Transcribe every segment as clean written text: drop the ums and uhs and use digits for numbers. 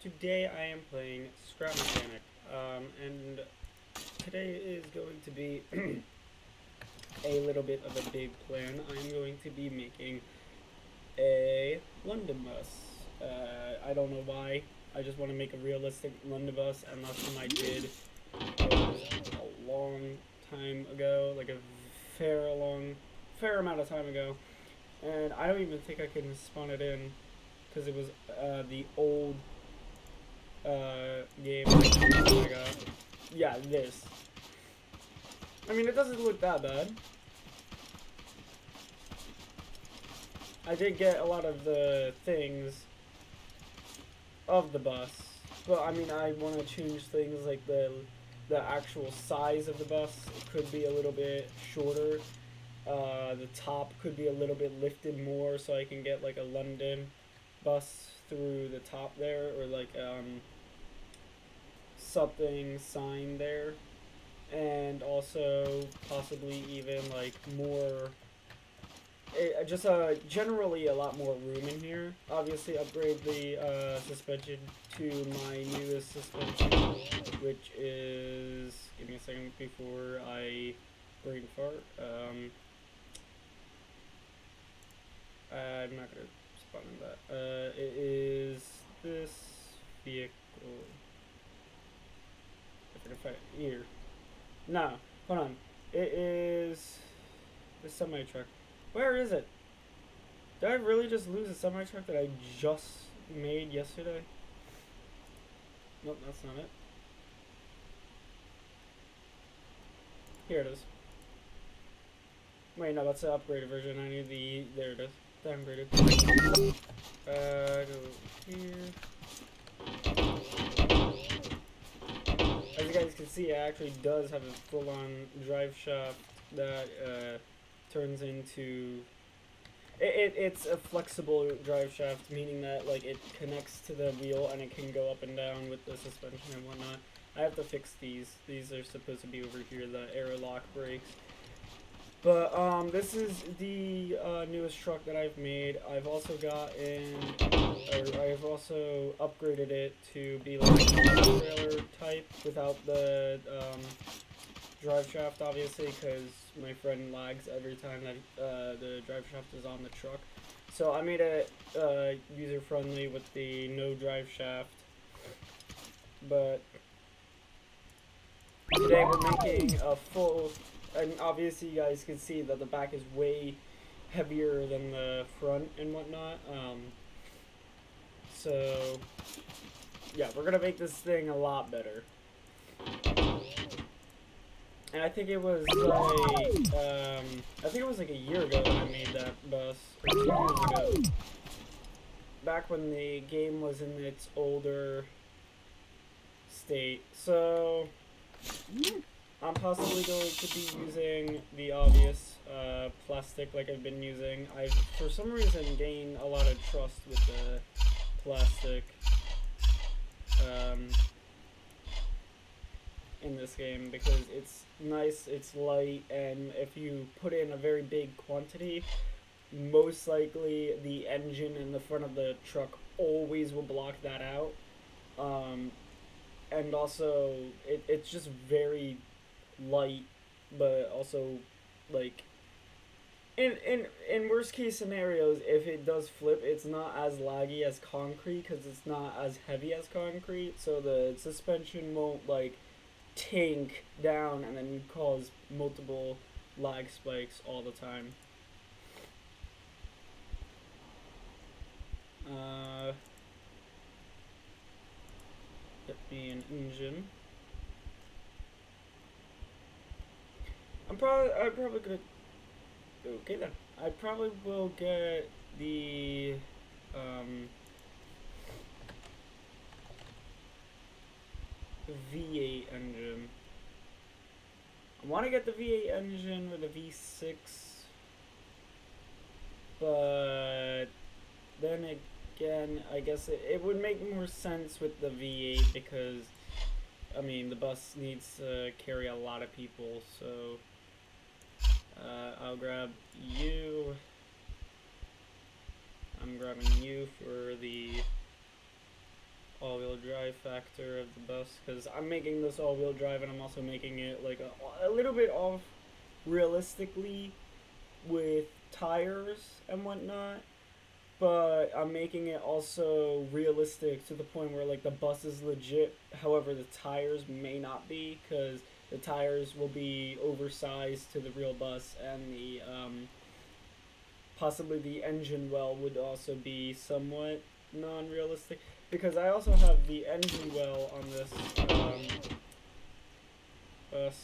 today I am playing Scrap Mechanic, and today is going to be a little bit of a big plan. I'm going to be making a London bus. I don't know why. I just want to make a realistic London bus, and last time I did was a long time ago, like a fair amount of time ago, and I don't even think I can spawn it in because it was the old game. Oh my god. Yeah, this. I mean, it doesn't look that bad. I did get a lot of the things of the bus, but I mean, I want to change things like the actual size of the bus. It could be a little bit shorter. The top could be a little bit lifted more, so I can get like a London bus through the top there, or like something signed there, and also possibly even like more just generally a lot more room in here. Obviously upgrade the suspension to my newest suspension, which is, give me a second before I brain fart. I'm not gonna spawn in that. It is this vehicle. If I here. No, hold on. It is the semi truck. Where is it? Did I really just lose a semi truck that I just made yesterday? Nope, that's not it. Here it is. Wait, no, that's the upgraded version. I need the. There it is. Downgraded. Go here. As you guys can see, it actually does have a full-on drive shaft that turns into. It's a flexible drive shaft, meaning that like it connects to the wheel and it can go up and down with the suspension and whatnot. I have to fix these. These are supposed to be over here, the aero-lock brakes. But this is the newest truck that I've made. I've also I've also upgraded it to be like a trailer type without the drive shaft, obviously, because my friend lags every time that the drive shaft is on the truck. So I made it user friendly with the no drive shaft. But today we're making a full, and obviously you guys can see that the back is way heavier than the front and whatnot. So yeah, we're gonna make this thing a lot better. And I think it was like a year ago that I made that bus, or 2 years ago. Back when the game was in its older state. So I'm possibly going to be using the obvious plastic like I've been using. I've, for some reason, gained a lot of trust with the plastic in this game because it's nice, it's light, and if you put in a very big quantity, most likely the engine in the front of the truck always will block that out. And also, it's just very light, but also like in worst case scenarios, if it does flip, it's not as laggy as concrete because it's not as heavy as concrete, so the suspension won't like tank down and then cause multiple lag spikes all the time. Get me an engine. I'm probably gonna. Okay then. I probably will get the V8 engine. I want to get the V8 engine or the V6, but then again, I guess it would make more sense with the V8 because, I mean, the bus needs to carry a lot of people, so I'll grab you. I'm grabbing you for the all-wheel drive factor of the bus, because I'm making this all-wheel drive and I'm also making it like a little bit off realistically with tires and whatnot, but I'm making it also realistic to the point where like the bus is legit. However, the tires may not be, because the tires will be oversized to the real bus, and the possibly the engine well would also be somewhat non-realistic, because I also have the engine well on this bus,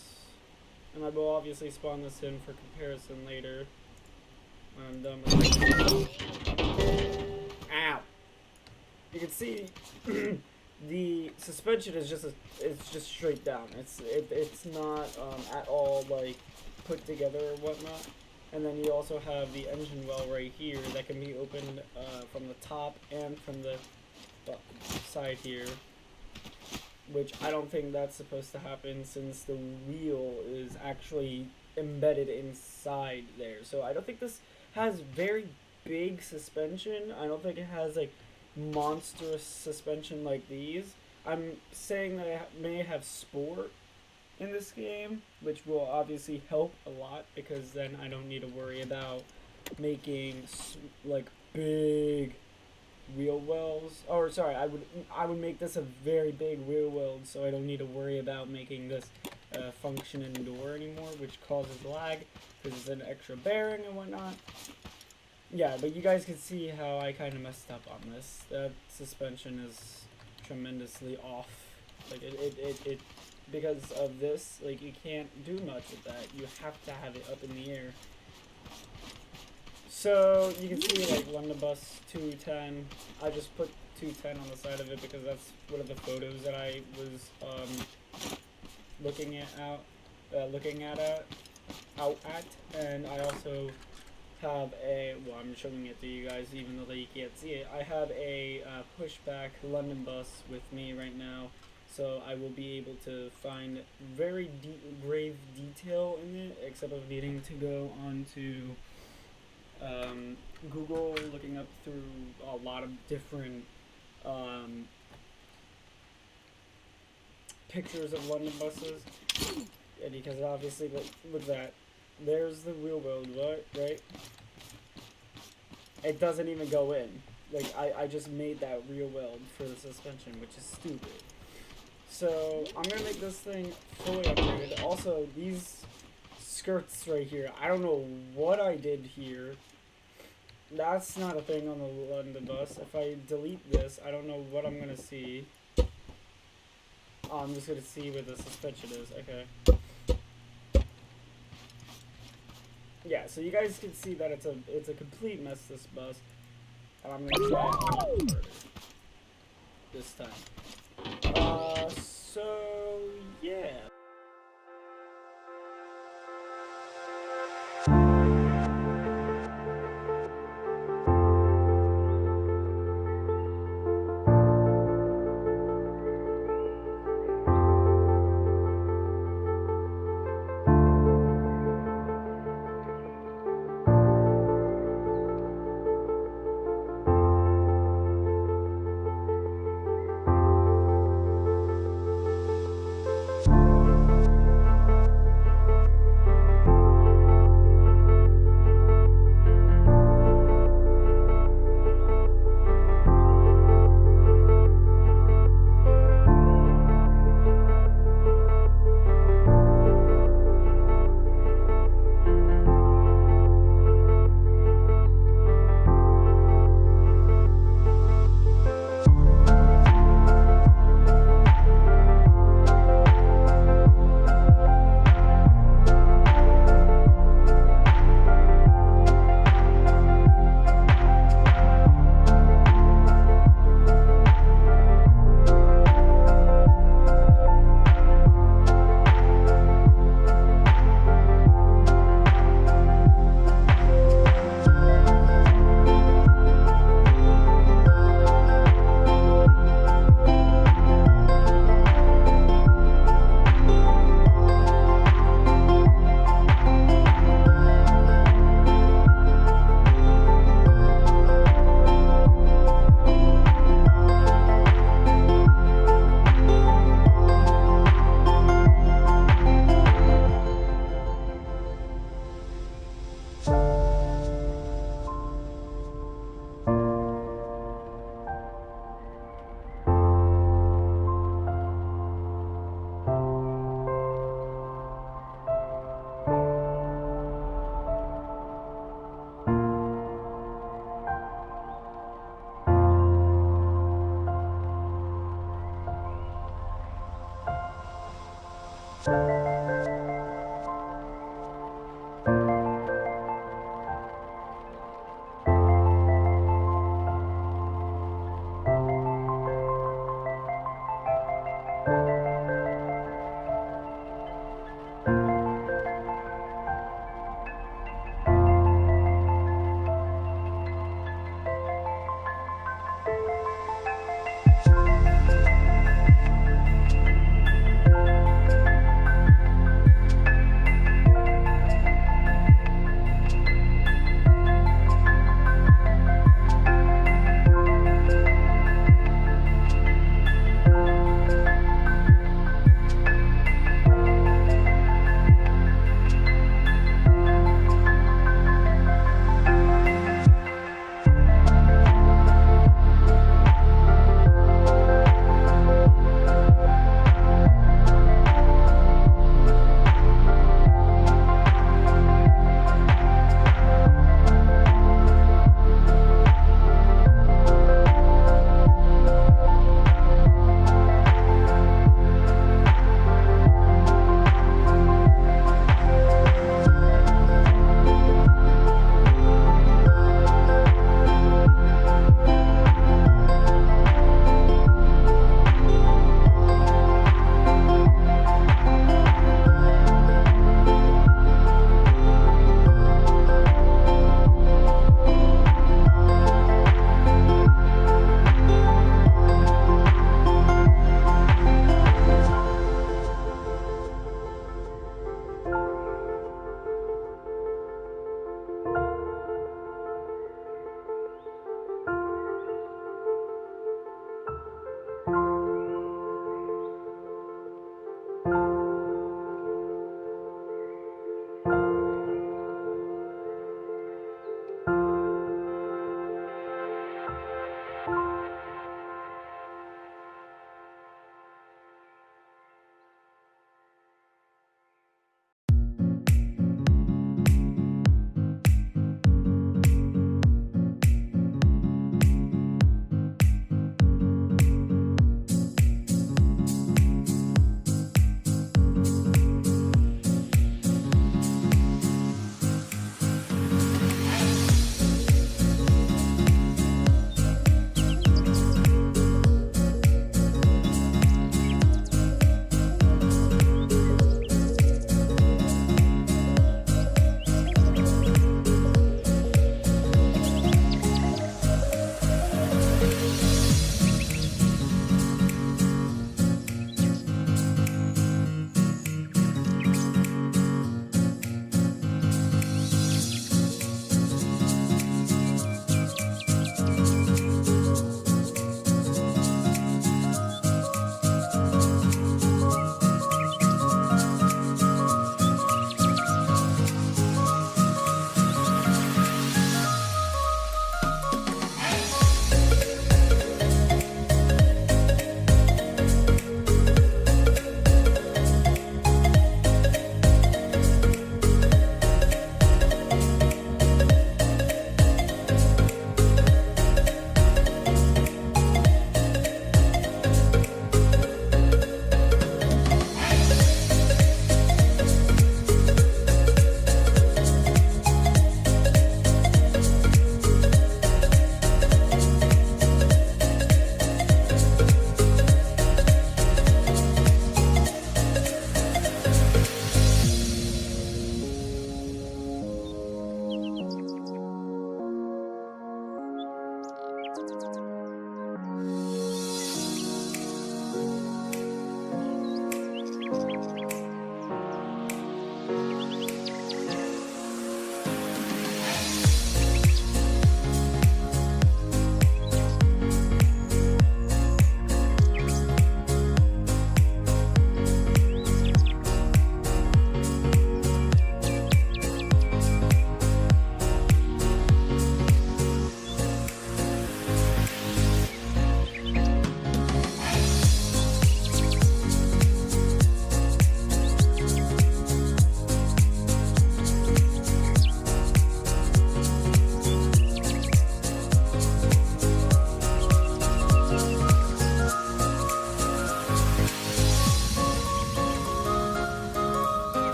and I will obviously spawn this in for comparison later when I'm done with it. Ow! You can see the suspension is it's just straight down. It's not at all like put together or whatnot. And then you also have the engine well right here that can be opened from the top and from the side here, which I don't think that's supposed to happen since the wheel is actually embedded inside there. So I don't think this has very big suspension. I don't think it has like monstrous suspension like these. I'm saying that it may have sport in this game, which will obviously help a lot, because then I don't need to worry about making like big wheel wells. Or sorry, I would make this a very big wheel weld, so I don't need to worry about making this function indoor anymore, which causes lag because it's an extra bearing and whatnot. Yeah, but you guys can see how I kind of messed up on this. That suspension is tremendously off. Like it because of this, like you can't do much with that. You have to have it up in the air. So you can see like London Bus 210. I just put 210 on the side of it because that's one of the photos that I was looking at, and I also have well, I'm showing it to you guys even though you can't see it. I have a pushback London Bus with me right now, so I will be able to find very grave detail in it, except of needing to go onto Google, looking up through a lot of different pictures of London buses, and because obviously, look at that. There's the wheel weld, right? It doesn't even go in. Like, I just made that real weld for the suspension, which is stupid. So, I'm gonna make this thing fully upgraded. Also, these skirts right here, I don't know what I did here. That's not a thing on the London Bus. If I delete this, I don't know what I'm gonna see. Oh, I'm just gonna see where the suspension is. Okay. Yeah, so you guys can see that it's a complete mess, this bus, and I'm gonna try it a lot harder this time. So yeah.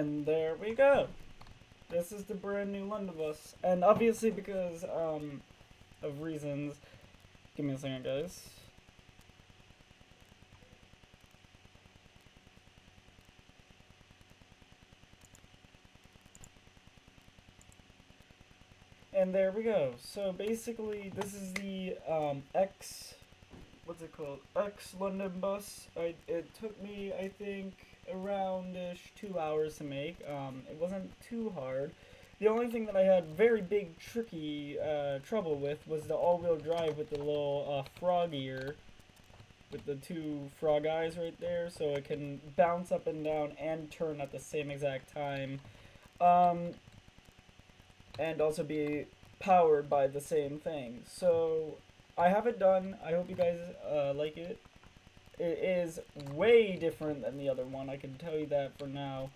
And there we go. This is the brand new London bus. And obviously because of reasons, give me a second guys. And there we go. So basically this is the what's it called? X London bus. It took me, I think, around-ish 2 hours to make. It wasn't too hard. The only thing that I had very big, tricky trouble with was the all-wheel drive with the little frog ear, with the two frog eyes right there, so it can bounce up and down and turn at the same exact time. And also be powered by the same thing. So I have it done. I hope you guys like it. It is way different than the other one, I can tell you that for now.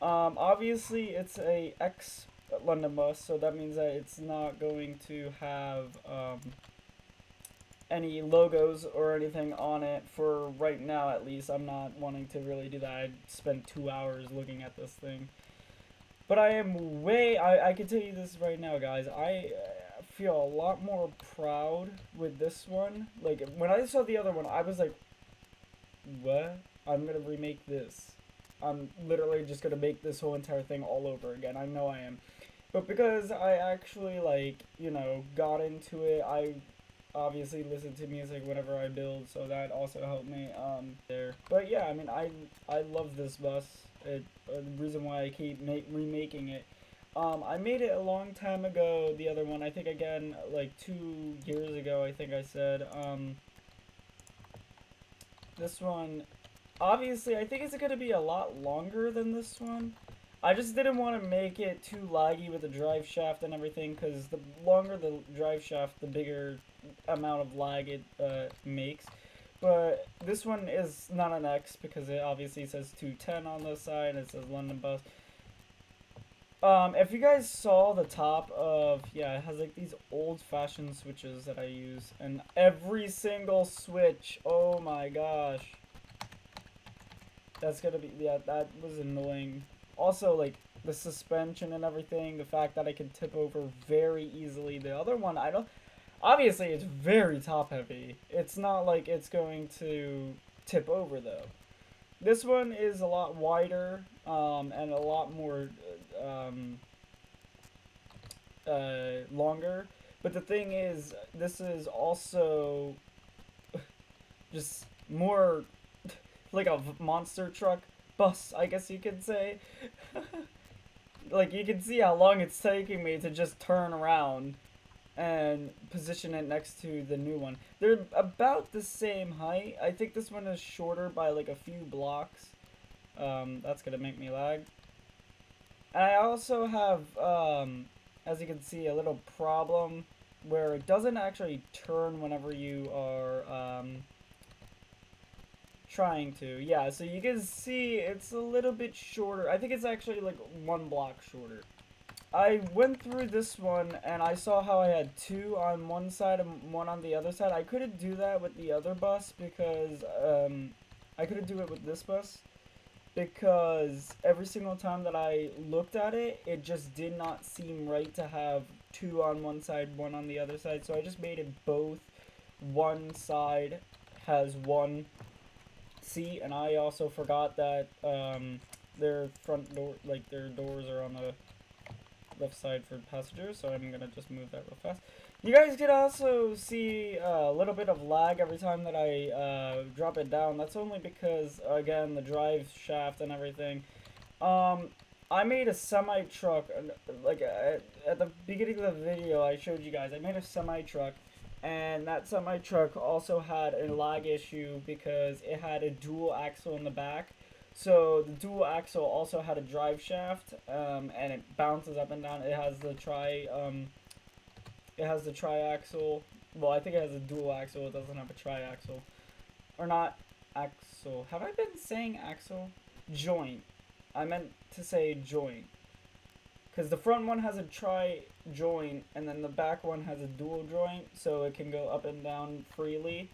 Obviously it's a X London bus, so that means that it's not going to have any logos or anything on it for right now, at least. I'm not wanting to really do that. I spent 2 hours looking at this thing. But I am I can tell you this right now, guys. I feel a lot more proud with this one. Like, when I saw the other one, I was like, what? I'm gonna remake this. I'm literally just gonna make this whole entire thing all over again. I know I am. But because I actually, like, you know, got into it, I obviously listen to music whenever I build, so that also helped me there. But yeah, I mean, I love this bus. The reason why I keep remaking it. I made it a long time ago, the other one, I think again, like 2 years ago, I think I said. This one, obviously, I think it's going to be a lot longer than this one. I just didn't want to make it too laggy with the drive shaft and everything, because the longer the drive shaft, the bigger amount of lag it makes. But this one is not an X because it obviously says 210 on the side. It says London bus. If you guys saw the top of, yeah, it has like these old-fashioned switches that I use, and every single switch, oh my gosh, that's gonna be, yeah, that was annoying. Also, like, the suspension and everything, the fact that I can tip over very easily. The other one, I don't, obviously it's very top heavy. It's not like it's going to tip over though. This one is a lot wider and a lot more longer. But the thing is, this is also just more like a monster truck bus, I guess you could say. Like, you can see how long it's taking me to just turn around and position it next to the new one. They're about the same height. I think this one is shorter by like a few blocks. That's gonna make me lag. And I also have, as you can see, a little problem where it doesn't actually turn whenever you are trying to. Yeah, so you can see it's a little bit shorter. I think it's actually like 1 block shorter. I went through this one and I saw how I had 2 on one side and 1 on the other side. I couldn't do that with the other bus because I couldn't do it with this bus because every single time that I looked at it, it just did not seem right to have 2 on one side, 1 on the other side. So I just made it both. One side has 1 seat, and I also forgot that their front door, like their doors are on the left side for passengers, so I'm gonna just move that real fast. You guys can also see a little bit of lag every time that I drop it down. That's only because, again, the drive shaft and everything. I made a semi-truck, like at the beginning of the video I showed you guys, I made a semi-truck, and that semi-truck also had a lag issue because it had a dual axle in the back. So the dual axle also had a drive shaft, and it bounces up and down. It has the tri-axle. Well, I think it has a dual axle. It doesn't have a tri-axle, or not axle. Have I been saying axle? Joint. I meant to say joint, because the front one has a tri-joint, and then the back one has a dual joint, so it can go up and down freely.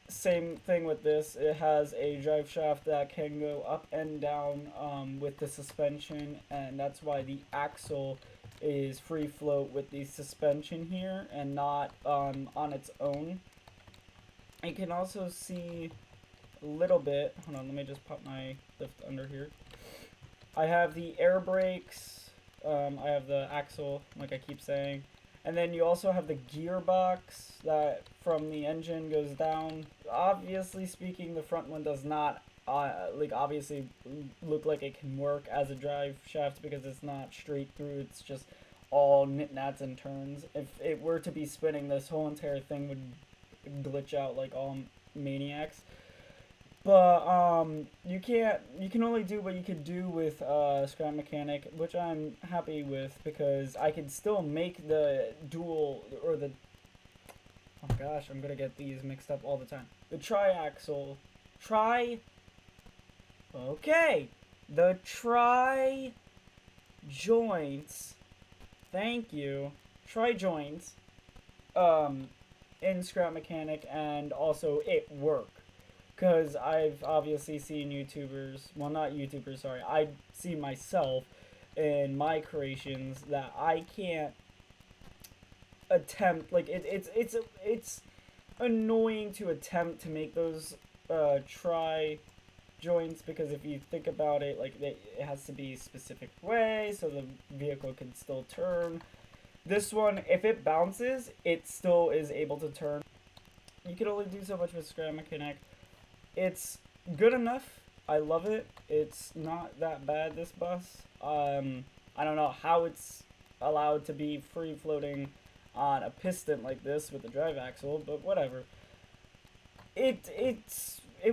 Same thing with this. It has a drive shaft that can go up and down with the suspension, and that's why the axle is free float with the suspension here and not on its own. You can also see a little bit. Hold on, let me just pop my lift under here. I have the air brakes. I have the axle, like I keep saying. And then you also have the gearbox that from the engine goes down. Obviously speaking, the front one does not obviously look like it can work as a drive shaft because it's not straight through. It's just all knickknacks and turns. If it were to be spinning, this whole entire thing would glitch out like all maniacs. But you can only do what you could do with Scrap Mechanic, which I'm happy with because I can still make the dual or the oh gosh, I'm gonna get these mixed up all the time. The triaxle, okay, the tri joints. Thank you, tri joints. In Scrap Mechanic, and also it work. Because I've obviously seen YouTubers, well, not YouTubers, sorry, I see myself in my creations that I can't attempt, like, it's annoying to attempt to make those tri joints, because if you think about it, like, it has to be a specific way so the vehicle can still turn. This one, if it bounces, it still is able to turn. You can only do so much with Scrap Mechanic. It's good enough. I love it. It's not that bad, this bus. I don't know how it's allowed to be free floating on a piston like this with the drive axle, but whatever. It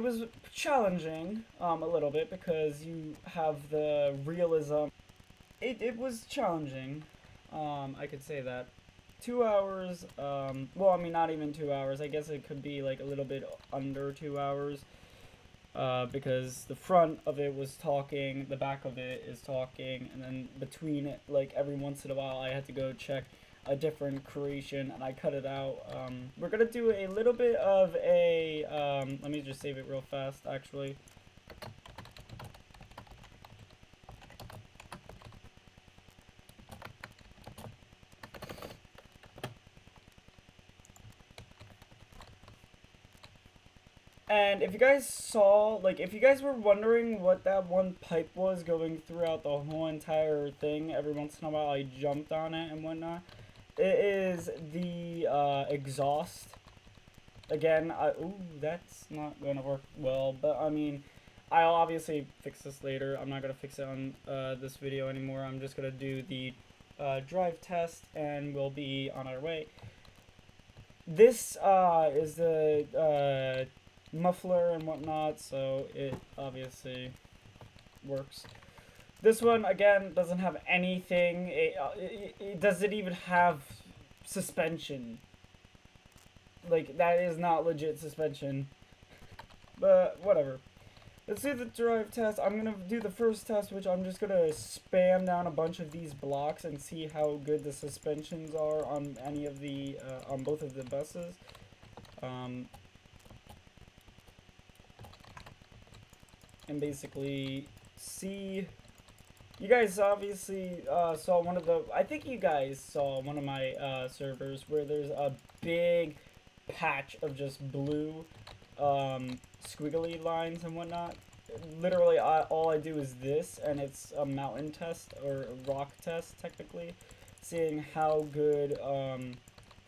was challenging a little bit because you have the realism. It was challenging. I could say that. 2 hours, well, I mean, not even 2 hours. I guess it could be like a little bit under 2 hours. Because the front of it was talking, the back of it is talking, and then between it, like every once in a while, I had to go check a different creation, and I cut it out. We're gonna do a little bit of a, let me just save it real fast, actually. And if you guys saw, like, if you guys were wondering what that one pipe was going throughout the whole entire thing, every once in a while I jumped on it and whatnot, it is the exhaust. Again, ooh, that's not going to work well, but I mean, I'll obviously fix this later. I'm not going to fix it on this video anymore. I'm just going to do the drive test and we'll be on our way. This is the muffler and whatnot, so it obviously works. This one, again, doesn't have anything. It doesn't even have suspension. Like, that is not legit suspension. But, whatever. Let's do the drive test. I'm going to do the first test, which I'm just going to spam down a bunch of these blocks and see how good the suspensions are on any of the, on both of the buses. And basically see, you guys obviously saw one of the, I think you guys saw one of my servers where there's a big patch of just blue squiggly lines and whatnot. Literally all I do is this, and it's a mountain test or a rock test technically, seeing how good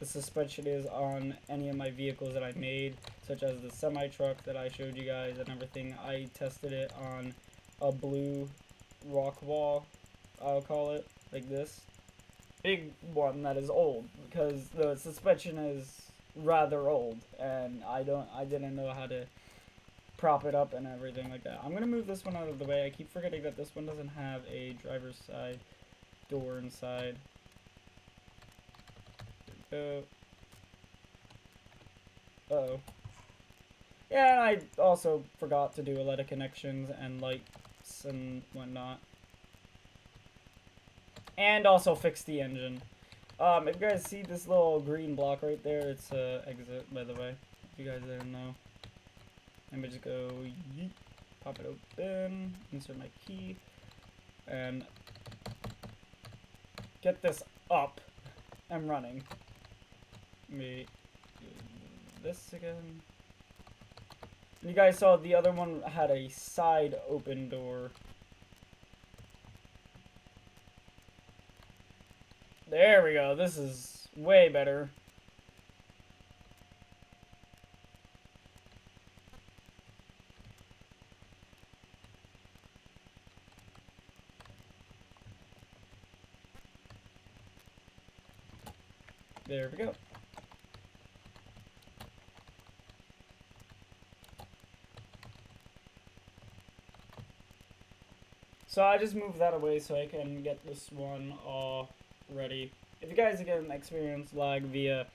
the suspension is on any of my vehicles that I made, such as the semi-truck that I showed you guys and everything. I tested it on a blue rock wall, I'll call it, like this. Big one that is old, because the suspension is rather old, and I didn't know how to prop it up and everything like that. I'm gonna move this one out of the way. I keep forgetting that this one doesn't have a driver's side door inside. Uh-oh. Yeah, and I also forgot to do a lot of connections and lights and whatnot. And also fix the engine. If you guys see this little green block right there, it's exit, by the way. You guys didn't know. Let me just go yeet, pop it open, insert my key, and get this up and running. Let me do this again. You guys saw the other one had a side open door. There we go. This is way better. There we go. So I just moved that away so I can get this one all ready. If you guys again experience lag via,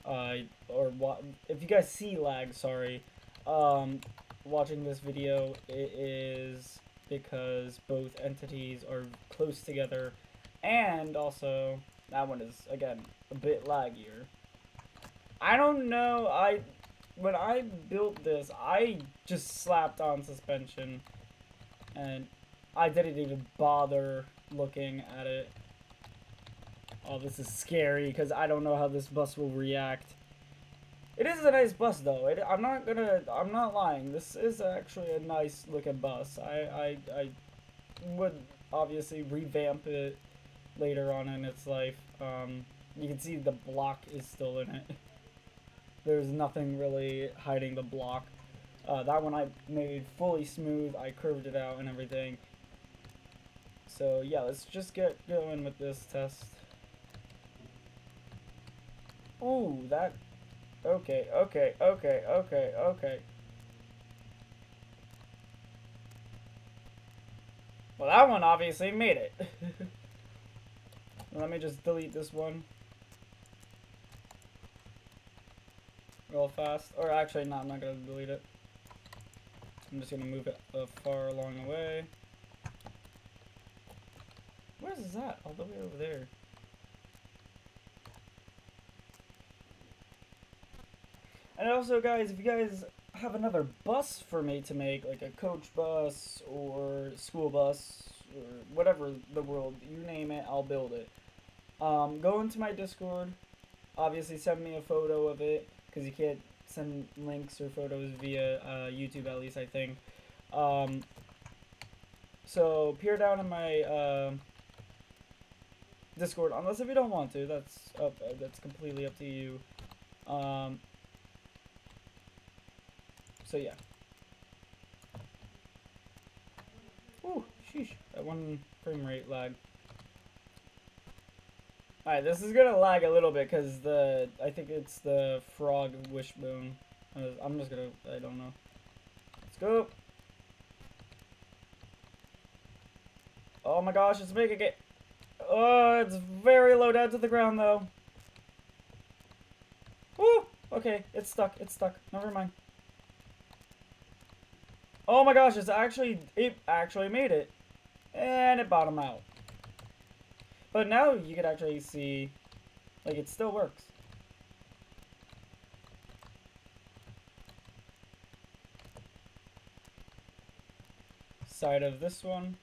if you guys see lag, sorry, watching this video, it is because both entities are close together, and also that one is again a bit laggier. I don't know. When I built this, I just slapped on suspension, and I didn't even bother looking at it. Oh, this is scary because I don't know how this bus will react. It is a nice bus though. I'm not lying. This is actually a nice looking bus. I would obviously revamp it later on in its life. You can see the block is still in it. There's nothing really hiding the block. That one I made fully smooth. I curved it out and everything. So yeah, let's just get going with this test. Ooh, that... Okay. Well, that one obviously made it. Let me just delete this one real fast. Or actually, no, I'm not going to delete it. I'm just going to move it far along the way. Where's that? All the way over there. And also, guys, if you guys have another bus for me to make, like a coach bus or school bus or whatever the world, you name it, I'll build it. Go into my Discord. Obviously, send me a photo of it because you can't send links or photos via YouTube, at least I think. So peer down in my Discord, unless if you don't want to. That's completely up to you. So yeah. Ooh, sheesh. That one frame rate lag. Alright, this is gonna lag a little bit because I think it's the frog wishbone. I'm just gonna, I don't know. Let's go. Oh my gosh, it's making it. Oh, it's very low down to the ground though. Woo! Okay, it's stuck. Never mind. Oh my gosh, it actually made it. And it bottomed out. But now you can actually see, like, it still works. Side of this one.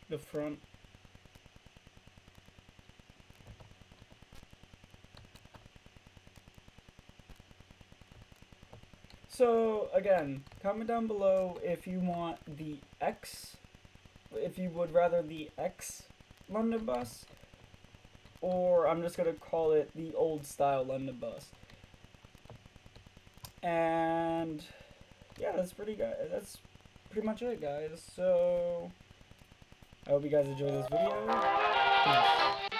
The front. So again, comment down below if you want the X, if you would rather the X London bus, or I'm just gonna call it the old style London bus. And yeah, that's pretty much it, guys. So I hope you guys enjoyed this video. Peace.